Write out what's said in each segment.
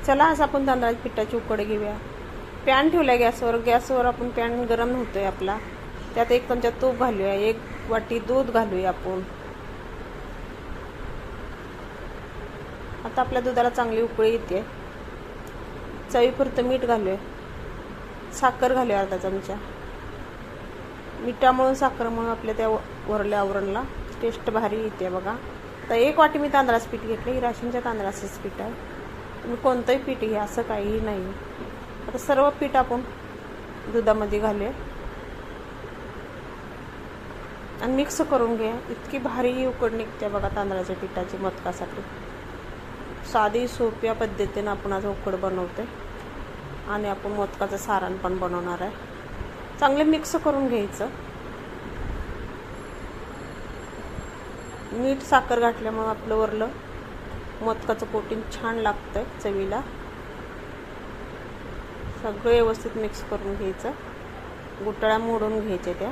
चला आज आपण तांदळाच्या पिठाची उकड घेऊया. पॅन ठेवला गॅसवर आपण पॅन गरम होतोय आपला. त्यात 1 चमचा तूप घालूया. 1 वाटी दूध घालूया आपण. आता आपल्या दुधाला चांगली उकळी येते. चवीपुरतं मीठ घालूया. साखर घालूया अर्धा चमचा. मिठामुळे साखरमुळे आपल्या त्या वरल्या आवरणला टेस्ट भारी येते बघा. तर 1 वाटी मी तांदळाचं पीठ घेतलं. ही राशनच्या तांदळाचंच पीठ आहे. तुम्ही कोणतंही पीठ घ्या, असं काहीही नाही. आता सर्व पीठ आपण दुधामध्ये घालूया आणि मिक्स करून घ्या. इतकी भारी उकड निघते बघा तांदळाच्या पिठाची मोदकासाठी. साधी सोप्या पद्धतीने आपण आज उकड बनवते आणि आपण मोदकाचं सारण पण बनवणार आहे. चांगले मिक्स करून घ्यायचं. मीठ साखर घातल्यामुळे आपलं वरलं मोदकाचं कोटिंग छान लागतं चवीला. सगळं व्यवस्थित मिक्स करून घ्यायचं. गुठळ्या मोडून घ्यायच्या त्या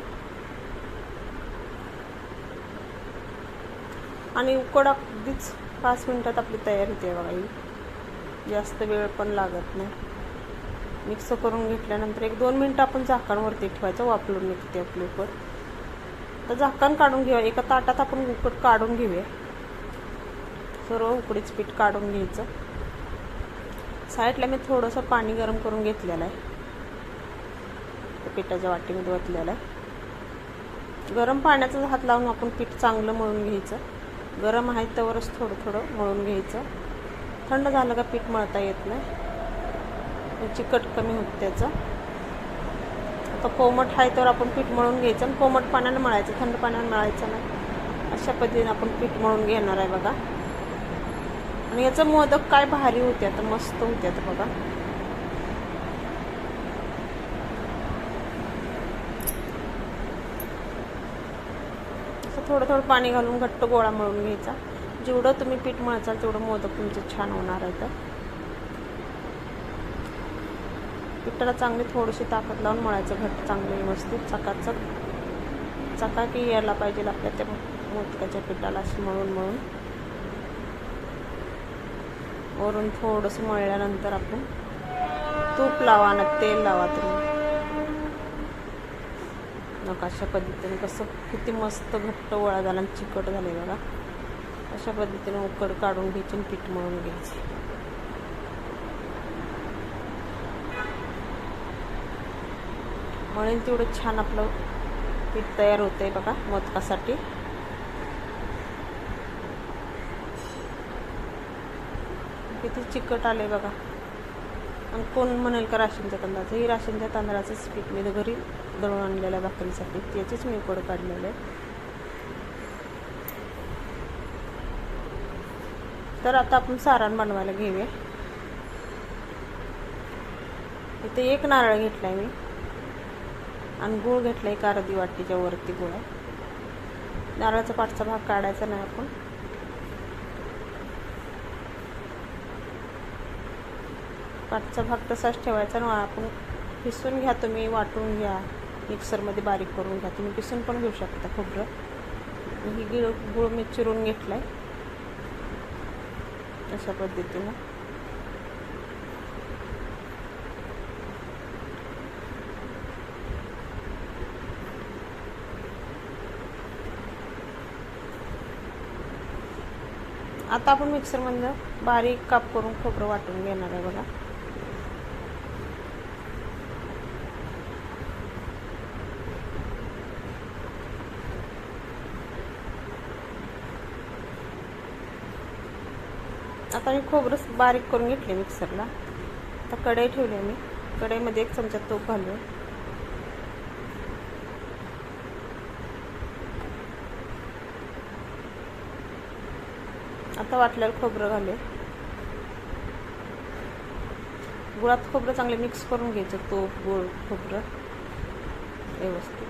आणि उकड अगदीच 5 मिनिटात आपली तयार होते बघा. ही जास्त वेळ पण लागत नाही. मिक्स करून घेतल्यानंतर 1-2 मिनिटं आपण झाकणवरती ठेवायचं. वाफलून निघते आपली उकड. तर झाकण काढून घेऊया. एका ताटात आपण उकड काढून घेऊया. सर्व उकडीचं पीठ काढून घ्यायचं. साईडला मी थोडंसं पाणी गरम करून घेतलेलं आहे. पिठाच्या वाटीमध्ये ओतलेलं आहे. गरम पाण्याचा हात लावून आपण पीठ चांगलं मळून घ्यायचं. गरम आहे त्यावरच थोडं मळून घ्यायचं. थंड झालं का पीठ मळता येत नाही, चिकट कमी होतं त्याचं. आता कोमट आहे तर आपण पीठ मळून घ्यायचं आणि कोमट पाण्यानं मळायचं, थंड पाण्यानं मळायचं नाही. अशा पद्धतीने आपण पीठ मळून घेणार आहे बघा. आणि याचं मोदक काय भारी होते, आता मस्त होते आता बघा. असं थोडं पाणी घालून घट्ट गोळा मळून घ्यायचा. जेवढं तुम्ही पीठ मळचाल तेवढं मोदक तुमचं छान होणार आहे. तर पिठाला चांगली थोडीशी ताकद लावून मळायचं घट्ट, चांगलं व्यवस्थित चकाकी यायला पाहिजे आपल्या त्या मोदकाच्या पिठाला. अशी मळून वरून थोडंसं मळल्यानंतर आपण तूप लावा आणि तेल लावा तुम्ही. नका अशा पद्धतीने कसं किती मस्त घट्ट गोळा झाला आणि चिकट झाले बघा. अशा पद्धतीने उकड काढून घ्यायची आणि पीठ मळून घ्यायचे. मळेल तेवढं छान आपलं पीठ तयार होतंय बघा मोदकासाठी. किती चिकट आले बघा. आणि कोण म्हणेल का राशनच्या तांदळाचं, ही राशनच्या तांदळाचंच पीठ मी घरी दळून आणलेलं आहे भाकरीसाठी. त्याचीच मी उकड काढलेलं आहे. तर आता आपण सारण बनवायला घेऊया. इथे 1 नारळ घेतला आहे मी आणि गूळ घेतला आहे. 1 अर्धी वाटीच्या वरती गूळ आहे. नारळाचा पाठचा भाग काढायचा नाही आपण. पाठचा भाग तसाच ठेवायचा आणि आपण पिसून घ्या. तुम्ही वाटून घ्या, मिक्सरमध्ये बारीक करून घ्या. तुम्ही पिसून पण घेऊ शकता खोबरं. ही गूळ मी चिरून घेतला आहे अशा पद्धतीनं. आता आपण मिक्सरमधनं बारीक काप करून खोबरं वाटून घेणार आहे बघा. आता मी खोबरं बारीक करून घेतले मिक्सरला. आता कढई ठेवली मी. कढईमध्ये 1 चमचा तूप घालूया. आता वाटलेलं खोबरं घालूया. गुळात खोबरं चांगले मिक्स करून घ्यायचं. तूप, गूळ, खोबरं व्यवस्थित.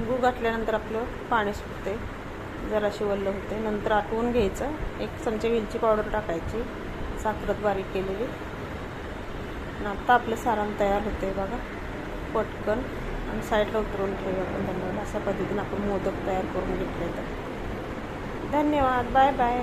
गूळ घातल्यानंतर आपलं पाणी सुटते, जराशी वल्ल होते. नंतर आटवून घ्यायचं. 1 चमचा वेलची पावडर टाकायची, साखरेत बारीक केलेली. आता आपलं सारण तयार होते बघा पटकन आणि साईडला उतरवून ठेवूया आपण त्यांना. अशा पद्धतीने आपण मोदक तयार करून घेतले. तर धन्यवाद. Bye bye.